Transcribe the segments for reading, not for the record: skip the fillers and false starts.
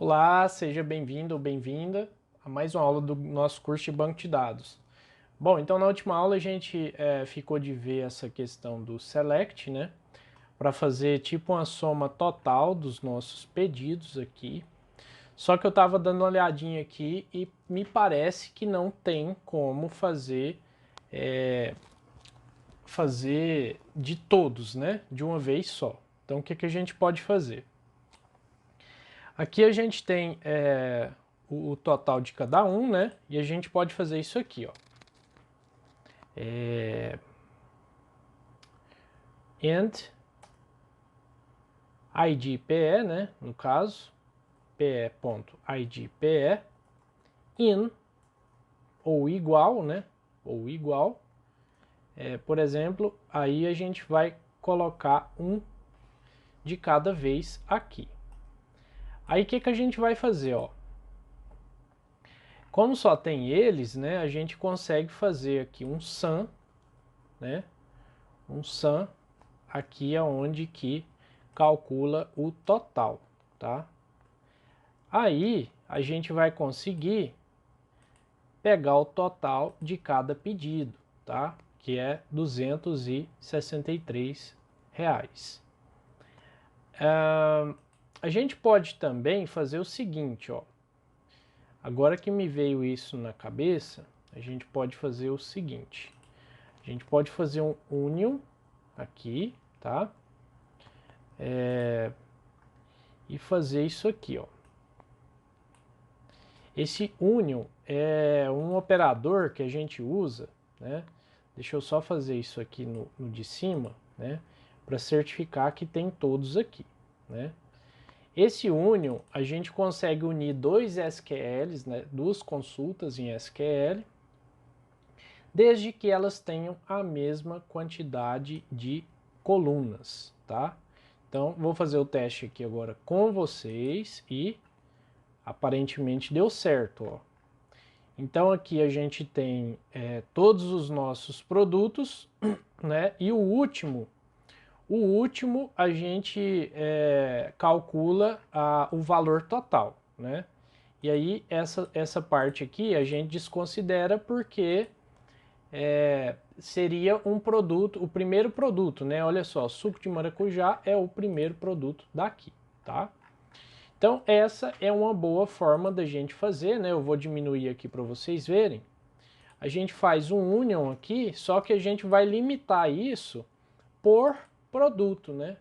Olá, seja bem-vindo ou bem-vinda a mais uma aula do nosso curso de banco de dados. Bom, então na última aula a gente ficou de ver essa questão do select, né? Para fazer tipo uma soma total dos nossos pedidos aqui. Só que eu estava dando uma olhadinha aqui e me parece que não tem como fazer de todos, né? De uma vez só. Então o que a gente pode fazer? Aqui a gente tem o total de cada um, né? E a gente pode fazer isso aqui, ó. Int idPE, né? No caso, pe.idPE in ou igual, né? Ou igual. Por exemplo, aí a gente vai colocar um de cada vez aqui. Aí o que a gente vai fazer, ó? Como só tem eles, né? A gente consegue fazer aqui um sum, né? Um sum aqui é onde que calcula o total, tá? Aí a gente vai conseguir pegar o total de cada pedido, tá? Que é R$ 263. A gente pode também fazer o seguinte, ó. Agora que me veio isso na cabeça, a gente pode fazer o seguinte. A gente pode fazer um union aqui, tá? E fazer isso aqui, ó. Esse union é um operador que a gente usa, né? Deixa eu só fazer isso aqui no de cima, né? Para certificar que tem todos aqui, né? Esse union, a gente consegue unir dois SQLs, né? Duas consultas em SQL, desde que elas tenham a mesma quantidade de colunas, tá? Então, vou fazer o teste aqui agora com vocês e aparentemente deu certo, ó. Então aqui a gente tem todos os nossos produtos, né? E o último a gente calcula o valor total, né? E aí essa parte aqui a gente desconsidera porque seria um produto, o primeiro produto, né? Olha só, suco de maracujá é o primeiro produto daqui, tá? Então essa é uma boa forma da gente fazer, né? Eu vou diminuir aqui para vocês verem. A gente faz um union aqui, só que a gente vai limitar isso por produto, né?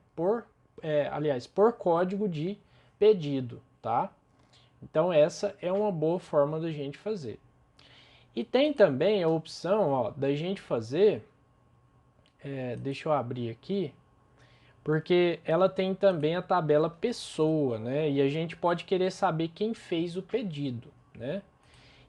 Aliás, por código de pedido, tá? Então essa é uma boa forma da gente fazer. E tem também a opção, ó, da gente fazer, deixa eu abrir aqui, porque ela tem também a tabela pessoa, né? E a gente pode querer saber quem fez o pedido, né?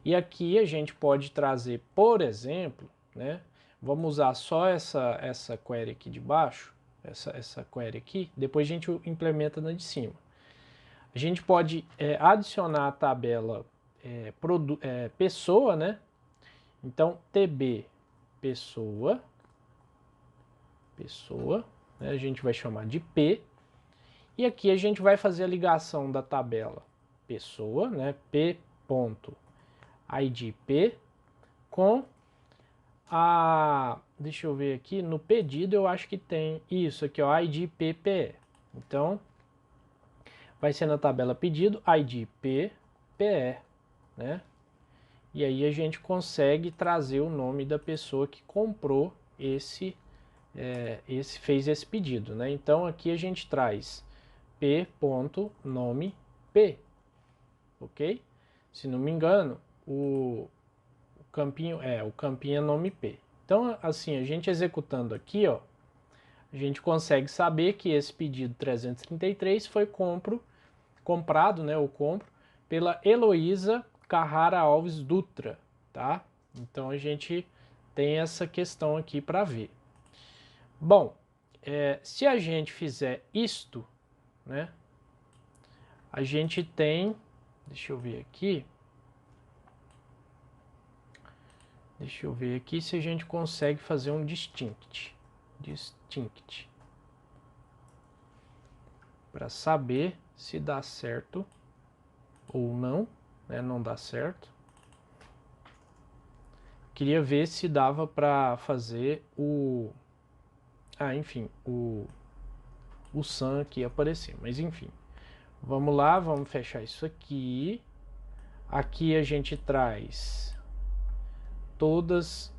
E aqui a gente pode trazer, por exemplo, né? Vamos usar só essa query aqui de baixo, essa query aqui, depois a gente implementa na de cima. A gente pode adicionar a tabela pessoa, né? Então, tb pessoa, né? A gente vai chamar de p, e aqui a gente vai fazer a ligação da tabela pessoa, né? p.idp com deixa eu ver aqui, no pedido eu acho que tem isso aqui, ó, idppe. Então, vai ser na tabela pedido, idppe, né? E aí a gente consegue trazer o nome da pessoa que comprou fez esse pedido, né? Então aqui a gente traz p.nome p, ok? Se não me engano, o campinho é nome p. Então assim, a gente executando aqui, ó, a gente consegue saber que esse pedido 333 foi comprado, né, ou compro, pela Heloísa Carrara Alves Dutra, tá? Então a gente tem essa questão aqui para ver. Bom, se a gente fizer isto, né, a gente tem, deixa eu ver aqui se a gente consegue fazer um distinct para saber se dá certo ou não, né? Não dá certo. Queria ver se dava para fazer o... enfim, o SUN aqui aparecer, mas enfim. Vamos lá, vamos fechar isso aqui. Aqui a gente traz todas...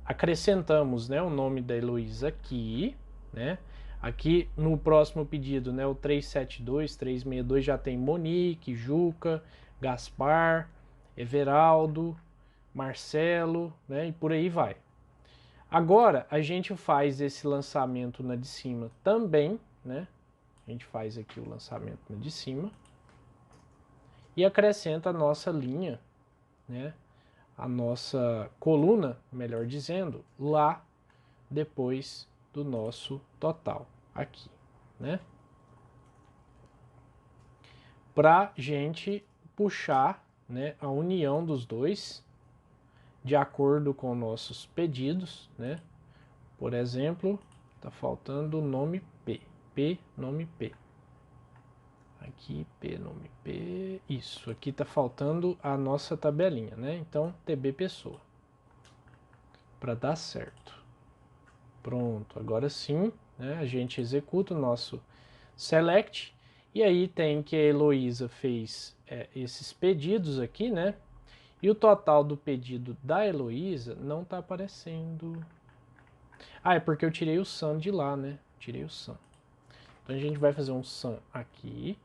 acrescentamos, né, o nome da Heloísa aqui, né? Aqui no próximo pedido, né, o 372, 362 já tem Monique, Juca, Gaspar, Everaldo, Marcelo, né, e por aí vai. Agora a gente faz esse lançamento na de cima também, né? A gente faz aqui o lançamento na de cima e acrescenta a nossa linha, né? A nossa coluna, melhor dizendo, lá depois do nosso total aqui, né? Para gente puxar, né, a união dos dois de acordo com nossos pedidos, né? Por exemplo, tá faltando o nome P, nome P. Aqui P, nome P, isso. Aqui tá faltando a nossa tabelinha, né? Então TB pessoa, para dar certo. Pronto, agora sim, né, a gente executa o nosso select, e aí tem que a Heloísa fez esses pedidos aqui, né? E o total do pedido da Heloísa não está aparecendo. É porque eu tirei o SUN de lá, né? Tirei o SUN. Então a gente vai fazer um SUN aqui,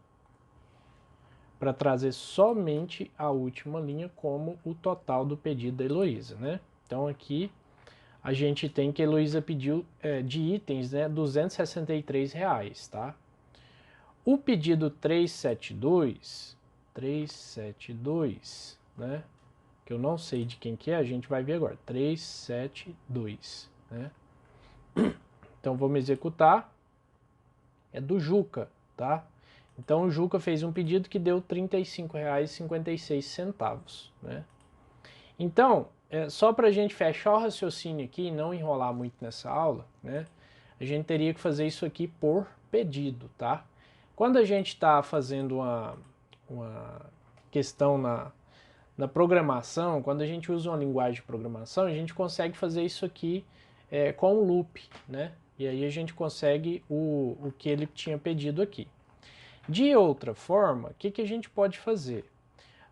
para trazer somente a última linha como o total do pedido da Heloísa, né? Então aqui a gente tem que a Heloísa pediu de itens, né, R$263, tá? O pedido 372, né, que eu não sei de quem que é, a gente vai ver agora, 372, né? Então vamos executar, é do Juca, tá? Então o Juca fez um pedido que deu R$35,56, né? Então, só para a gente fechar o raciocínio aqui e não enrolar muito nessa aula, né? A gente teria que fazer isso aqui por pedido, tá? Quando a gente está fazendo uma questão na programação, quando a gente usa uma linguagem de programação, a gente consegue fazer isso aqui com um loop, né? E aí a gente consegue o que ele tinha pedido aqui. De outra forma, o que a gente pode fazer?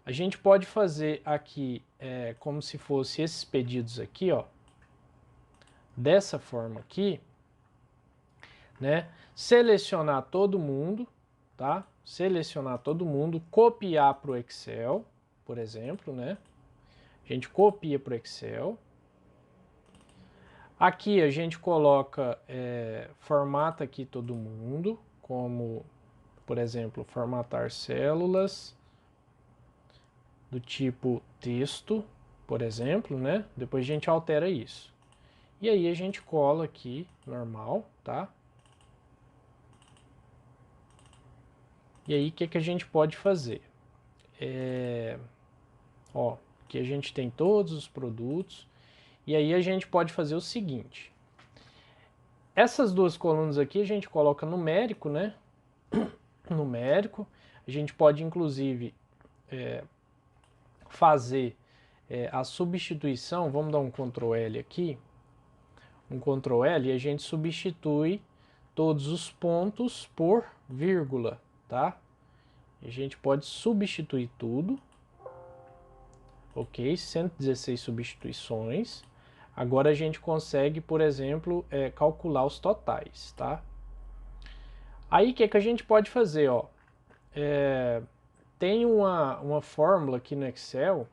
A gente pode fazer aqui como se fosse esses pedidos aqui, ó, dessa forma aqui, né? Selecionar todo mundo, tá? Selecionar todo mundo, copiar para o Excel, por exemplo, né? A gente copia para o Excel. Aqui a gente coloca, formata aqui todo mundo, como, por exemplo, formatar células do tipo texto, por exemplo, né? Depois a gente altera isso. E aí a gente cola aqui, normal, tá? E aí o que a gente pode fazer? Aqui a gente tem todos os produtos. E aí a gente pode fazer o seguinte. Essas duas colunas aqui a gente coloca numérico, né? Numérico. A gente pode, inclusive, fazer a substituição. Vamos dar um Ctrl L aqui. Um Ctrl L e a gente substitui todos os pontos por vírgula, tá? A gente pode substituir tudo. Ok, 116 substituições. Agora a gente consegue, por exemplo, calcular os totais, tá? Aí o que a gente pode fazer, ó? Tem uma fórmula aqui no Excel,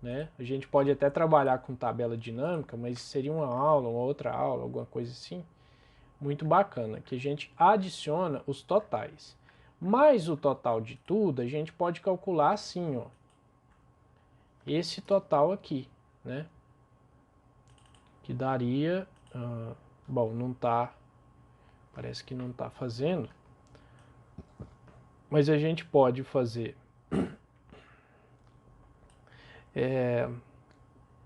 né? A gente pode até trabalhar com tabela dinâmica, mas seria uma aula, uma outra aula, alguma coisa assim. Muito bacana, que a gente adiciona os totais. Mais o total de tudo, a gente pode calcular assim, ó. Esse total aqui, né? Que daria... bom, não tá... Parece que não tá fazendo. Mas a gente pode fazer...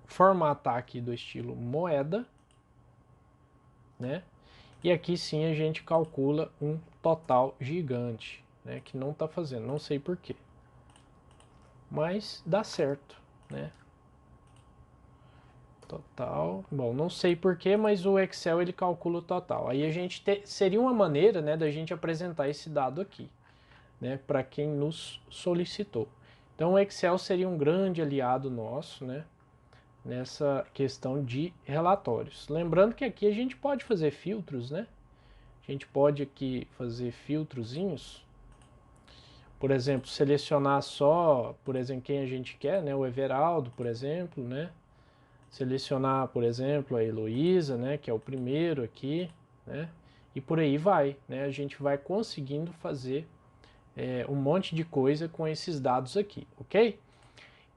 formatar aqui do estilo moeda, né? E aqui sim a gente calcula um total gigante, né? Que não tá fazendo, não sei porquê. mas dá certo, né? Total, bom, não sei porquê, mas o Excel ele calcula o total. Aí a gente seria uma maneira, né, da gente apresentar esse dado aqui, né, para quem nos solicitou. Então o Excel seria um grande aliado nosso, né, nessa questão de relatórios. Lembrando que aqui a gente pode fazer filtros, né? A gente pode aqui fazer filtrozinhos. Por exemplo, selecionar só, por exemplo, quem a gente quer, né? O Everaldo, por exemplo, né? Selecionar, por exemplo, a Heloísa, né? Que é o primeiro aqui, né? E por aí vai, né? A gente vai conseguindo fazer um monte de coisa com esses dados aqui, ok?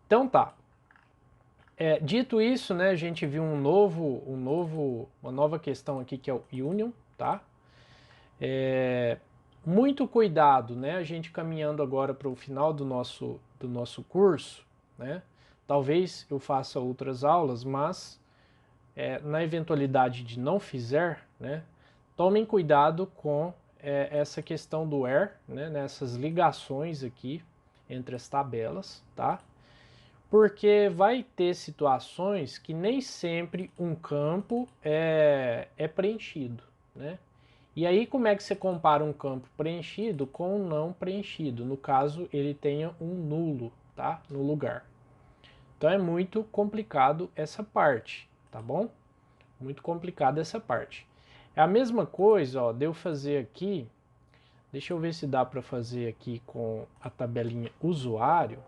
Então tá. Dito isso, né, a gente viu uma nova questão aqui que é o Union, tá? Muito cuidado, né? A gente caminhando agora para o final do nosso curso, né? Talvez eu faça outras aulas, mas na eventualidade de não fizer, né? Tomem cuidado com essa questão do where, né? Nessas ligações aqui entre as tabelas, tá? Porque vai ter situações que nem sempre um campo é preenchido, né? E aí como é que você compara um campo preenchido com um não preenchido? No caso, ele tenha um nulo, tá? No lugar. Então é muito complicado essa parte, tá bom? Muito complicado essa parte. É a mesma coisa, ó, de eu fazer aqui, deixa eu ver se dá para fazer aqui com a tabelinha usuário,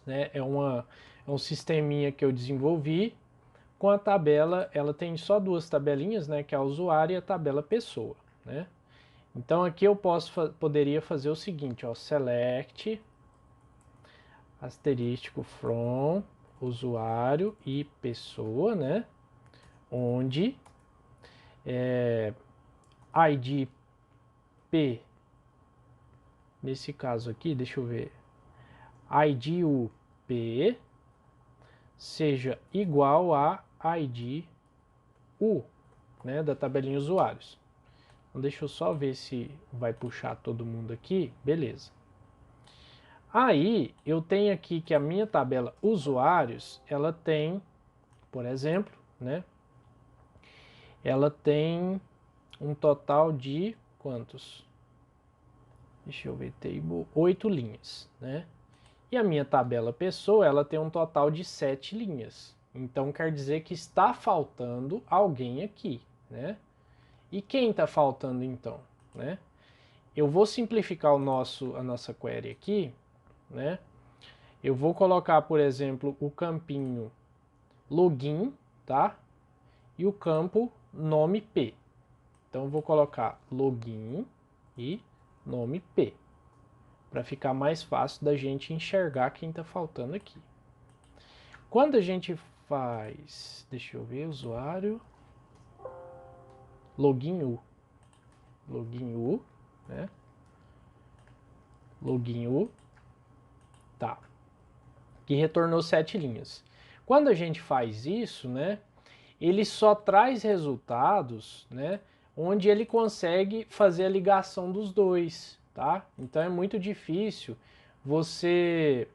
né? É um sisteminha que eu desenvolvi com a tabela, ela tem só duas tabelinhas, né? Que é a usuário e a tabela pessoa, né? Então aqui eu poderia fazer o seguinte, ó, select asterístico from usuário e pessoa, né? Onde ID P, nesse caso aqui, deixa eu ver, ID UP seja igual a ID U, né, da tabelinha usuários. Então deixa eu só ver se vai puxar todo mundo aqui, beleza. Aí eu tenho aqui que a minha tabela usuários, ela tem, por exemplo, né, ela tem um total de quantos? Deixa eu ver, table, 8 linhas, né? E a minha tabela pessoa, ela tem um total de 7 linhas. Então quer dizer que está faltando alguém aqui, né? E quem está faltando então, né? Eu vou simplificar a nossa query aqui, né? Eu vou colocar, por exemplo, o campinho login, tá? E o campo nome P. Então eu vou colocar login e nome P, para ficar mais fácil da gente enxergar quem está faltando aqui. Quando a gente faz, deixa eu ver, usuário, login U, né? Login U, tá? Que retornou 7 linhas. Quando a gente faz isso, né? Ele só traz resultados, né? Onde ele consegue fazer a ligação dos dois, tá? Então é muito difícil você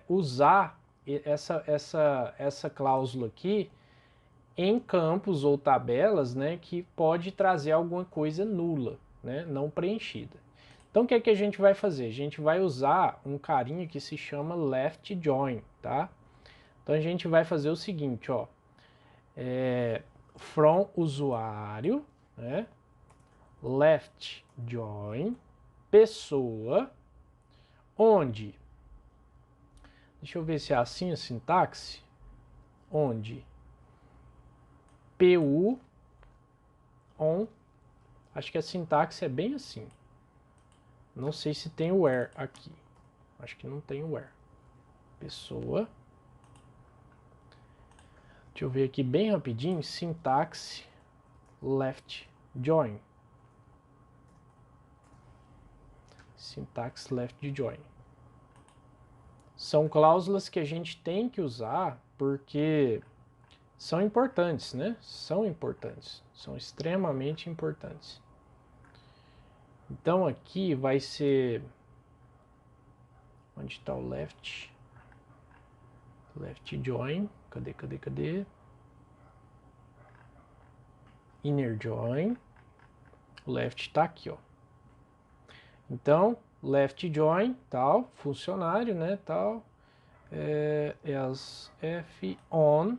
usar essa cláusula aqui em campos ou tabelas, né, que pode trazer alguma coisa nula, né, não preenchida. Então o que é que a gente vai fazer? A gente vai usar um carinha que se chama left join, tá? Então a gente vai fazer o seguinte, ó, from usuário, né, left join pessoa, onde, deixa eu ver se é assim a sintaxe, onde pu on, acho que a sintaxe é bem assim. Não sei se tem o where aqui. Acho que não tem o where. Pessoa. Deixa eu ver aqui bem rapidinho. Sintaxe left join. Sintaxe left join. São cláusulas que a gente tem que usar porque são importantes, né? São importantes. São extremamente importantes. Então aqui vai ser Onde está o left? Left join. Cadê? Inner join. O left está aqui, ó. Então, left join, tal, funcionário, né, tal, as F on,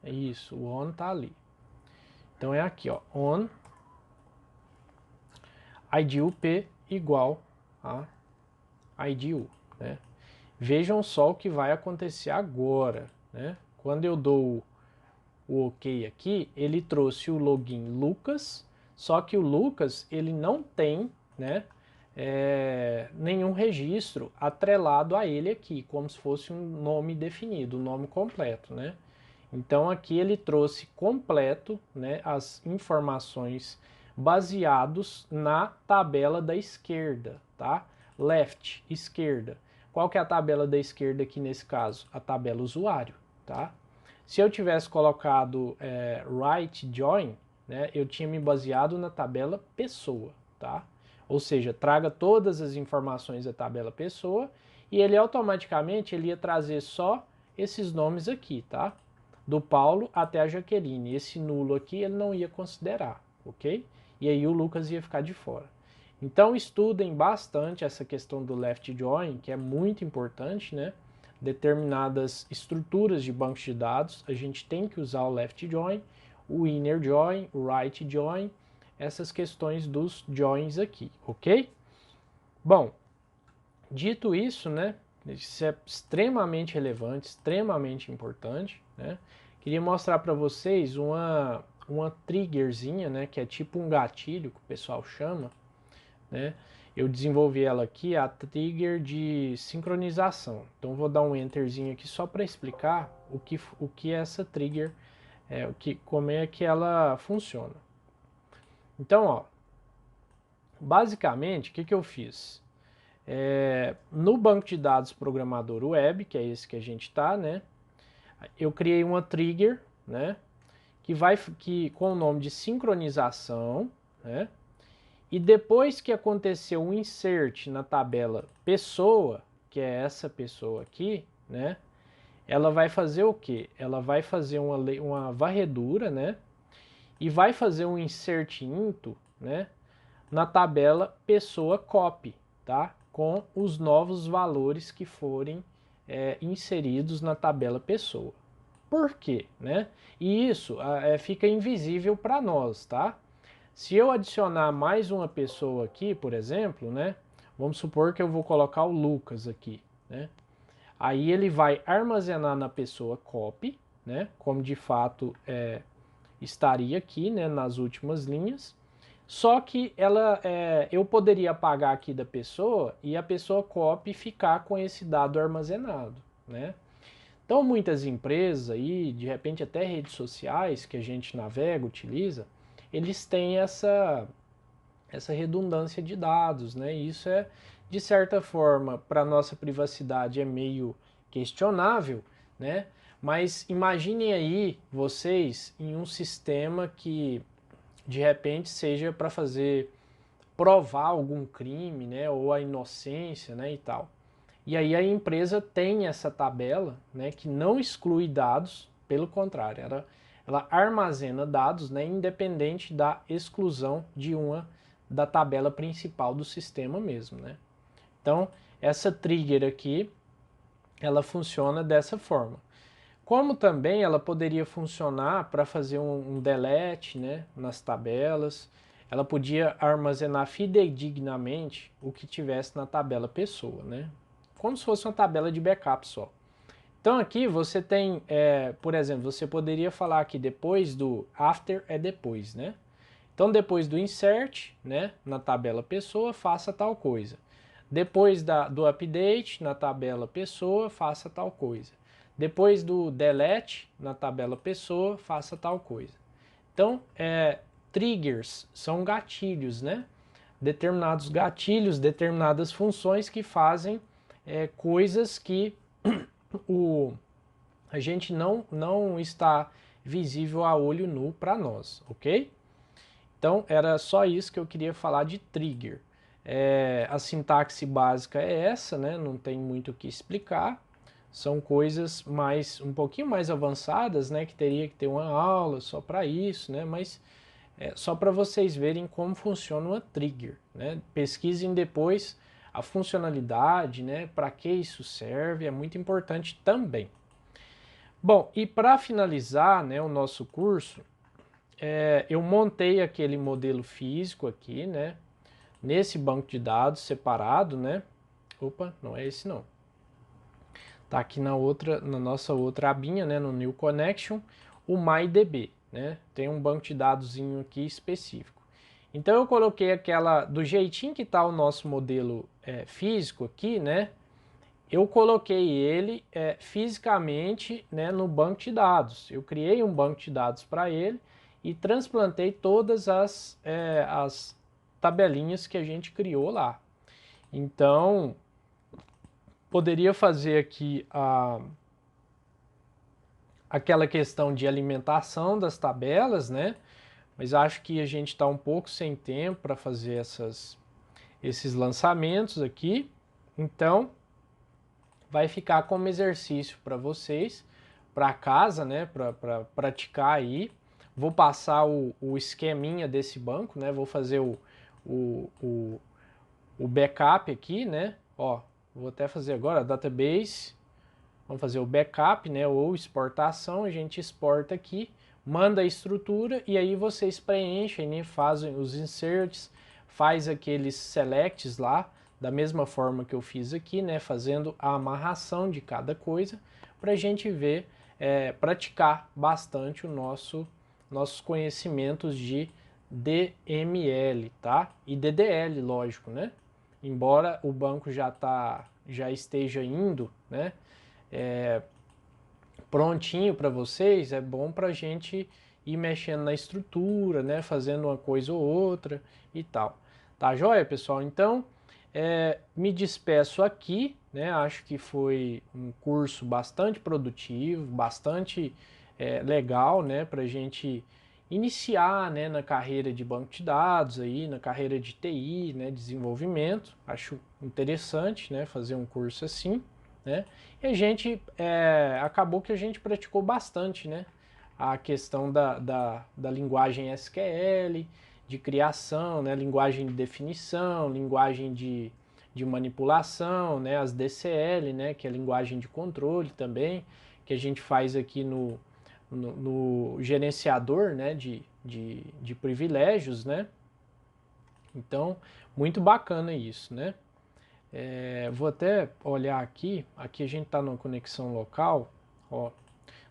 é isso, o on tá ali. Então é aqui, ó, on, IDU P igual a IDU, né. Vejam só o que vai acontecer agora, né. Quando eu dou o OK aqui, ele trouxe o login Lucas, só que o Lucas, ele não tem, né, nenhum registro atrelado a ele aqui, como se fosse um nome definido, um nome completo, né? Então aqui ele trouxe completo, né, as informações baseados na tabela da esquerda, tá? Left, esquerda. Qual que é a tabela da esquerda aqui nesse caso? A tabela usuário, tá? Se eu tivesse colocado right join, né, eu tinha me baseado na tabela pessoa, tá? Ou seja, traga todas as informações da tabela pessoa e ele automaticamente ia trazer só esses nomes aqui, tá? Do Paulo até a Jaqueline. Esse nulo aqui ele não ia considerar, ok? E aí o Lucas ia ficar de fora. Então estudem bastante essa questão do left join, que é muito importante, né? Determinadas estruturas de bancos de dados, a gente tem que usar o left join, o inner join, o right join, essas questões dos joins aqui, ok? Bom, dito isso, né, isso é extremamente relevante, extremamente importante, né? Queria mostrar para vocês uma triggerzinha, né, que é tipo um gatilho que o pessoal chama, né? Eu desenvolvi ela aqui, a trigger de sincronização. Então vou dar um enterzinho aqui só para explicar o que é essa trigger, como é que ela funciona. Então, ó, basicamente, o que eu fiz? No banco de dados programador web, que é esse que a gente está, né? Eu criei uma trigger, né? Que com o nome de sincronização, né? E depois que aconteceu um insert na tabela pessoa, que é essa pessoa aqui, né? Ela vai fazer o quê? Ela vai fazer uma varredura, né? E vai fazer um insert into, né? Na tabela pessoa copy, tá? Com os novos valores que forem inseridos na tabela pessoa. Por quê, né? E isso fica invisível para nós, tá? Se eu adicionar mais uma pessoa aqui, por exemplo, né? Vamos supor que eu vou colocar o Lucas aqui, né? Aí ele vai armazenar na pessoa copy, né? Como de fato estaria aqui, né? Nas últimas linhas. Só que eu poderia apagar aqui da pessoa e a pessoa copy ficar com esse dado armazenado, né? Então muitas empresas aí, de repente até redes sociais que a gente navega, utiliza, eles têm essa redundância de dados, né? E isso de certa forma, para nossa privacidade é meio questionável, né? Mas imaginem aí vocês em um sistema que de repente seja para provar algum crime, né? Ou a inocência, né? E tal. E aí a empresa tem essa tabela, né? Que não exclui dados, pelo contrário, ela armazena dados, né, independente da exclusão da tabela principal do sistema mesmo, né? Então, essa trigger aqui, ela funciona dessa forma. Como também ela poderia funcionar para fazer um delete, né, nas tabelas, ela podia armazenar fidedignamente o que tivesse na tabela pessoa, né? Como se fosse uma tabela de backup só. Então aqui você tem, por exemplo, você poderia falar que depois do after é depois, né? Então depois do insert, né, na tabela pessoa, faça tal coisa. Depois do update, na tabela pessoa, faça tal coisa. Depois do delete, na tabela pessoa, faça tal coisa. Então, triggers são gatilhos, né? Determinados gatilhos, determinadas funções que fazem coisas que a gente não está visível a olho nu para nós, ok? Então era só isso que eu queria falar de trigger. A sintaxe básica é essa, né? Não tem muito o que explicar. São coisas um pouquinho mais avançadas, né? Que teria que ter uma aula só para isso, né? Mas só para vocês verem como funciona uma trigger, né? Pesquisem depois a funcionalidade, né? Para que isso serve, é muito importante também. Bom, e para finalizar, né, o nosso curso, eu montei aquele modelo físico aqui, né? Nesse banco de dados separado, né? Opa, não é esse não. Tá aqui na nossa outra abinha, né? No New Connection, o MyDB, né? Tem um banco de dados aqui específico. Então eu coloquei do jeitinho que tá o nosso modelo físico aqui, né? Eu coloquei ele fisicamente, né, no banco de dados. Eu criei um banco de dados para ele e transplantei todas as tabelinhas que a gente criou lá. Então, poderia fazer aqui aquela questão de alimentação das tabelas, né? Mas acho que a gente está um pouco sem tempo para fazer esses lançamentos aqui. Então, vai ficar como exercício para vocês, para casa, né? Para praticar aí. Vou passar o esqueminha desse banco, né? Vou fazer o backup aqui, né? Ó, vou até fazer agora, database. Vamos fazer o backup, né? Ou exportação. A gente exporta aqui, manda a estrutura e aí vocês preenchem, né? Fazem os inserts, faz aqueles selects lá, da mesma forma que eu fiz aqui, né? Fazendo a amarração de cada coisa para a gente ver, praticar bastante nossos conhecimentos de DML, tá? E DDL, lógico, né? Embora o banco já esteja indo, né? Prontinho para vocês, é bom para a gente ir mexendo na estrutura, né? Fazendo uma coisa ou outra e tal. Tá joia, pessoal? Então, me despeço aqui, né? Acho que foi um curso bastante produtivo, bastante legal, né? Para a gente iniciar, né, na carreira de banco de dados, aí, na carreira de TI, né? Desenvolvimento. Acho interessante, né? Fazer um curso assim. Né? E a gente acabou que a gente praticou bastante, né? A questão da linguagem SQL, de criação, né? Linguagem de definição, linguagem de manipulação, né? As DCL, né? Que é a linguagem de controle também, que a gente faz aqui no gerenciador, né? De privilégios, né? Então, muito bacana isso, né? Vou até olhar aqui a gente está numa conexão local, ó,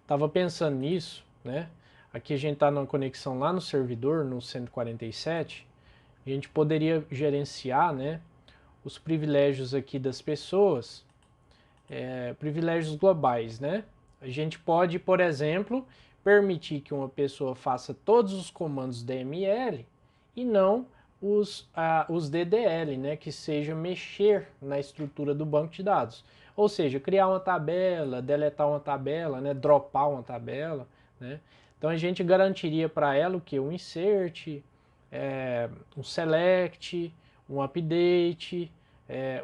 tava pensando nisso, né? Aqui a gente está numa conexão lá no servidor, no 147, a gente poderia gerenciar, né, os privilégios aqui das pessoas, privilégios globais, né? A gente pode, por exemplo, permitir que uma pessoa faça todos os comandos DML e não os DDL, né, que seja mexer na estrutura do banco de dados. Ou seja, criar uma tabela, deletar uma tabela, né, dropar uma tabela. Né? Então a gente garantiria para ela o que? Um insert, um select, um update,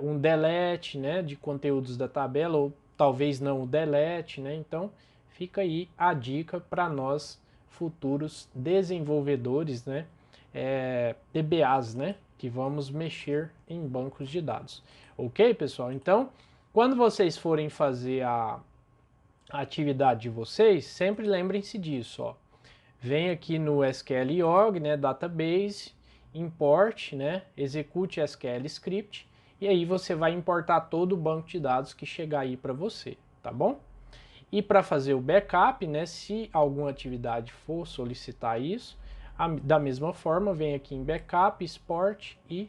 um delete, né, de conteúdos da tabela, ou talvez não o delete. Né? Então fica aí a dica para nós futuros desenvolvedores, né? DBAs, né? Que vamos mexer em bancos de dados. Ok, pessoal? Então, quando vocês forem fazer a atividade de vocês, sempre lembrem-se disso, ó. Vem aqui no SQL.org, né? Database, import, né? Execute SQL script e aí você vai importar todo o banco de dados que chegar aí para você, tá bom? E para fazer o backup, né? Se alguma atividade for solicitar isso, da mesma forma, vem aqui em Backup, Export e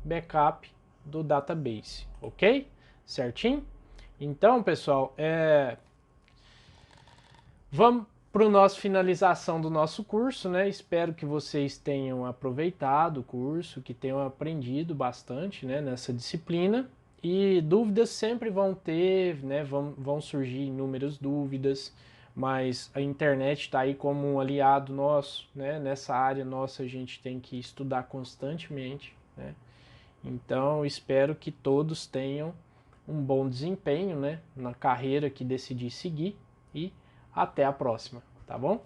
Backup do Database, ok? Certinho? Então, pessoal, vamos para a nossa finalização do nosso curso, né? Espero que vocês tenham aproveitado o curso, que tenham aprendido bastante, né, nessa disciplina. E dúvidas sempre vão ter, né? Vão surgir inúmeras dúvidas, mas a internet está aí como um aliado nosso, né? Nessa área nossa a gente tem que estudar constantemente, né? Então, espero que todos tenham um bom desempenho, né, na carreira que decidir seguir, e até a próxima, tá bom?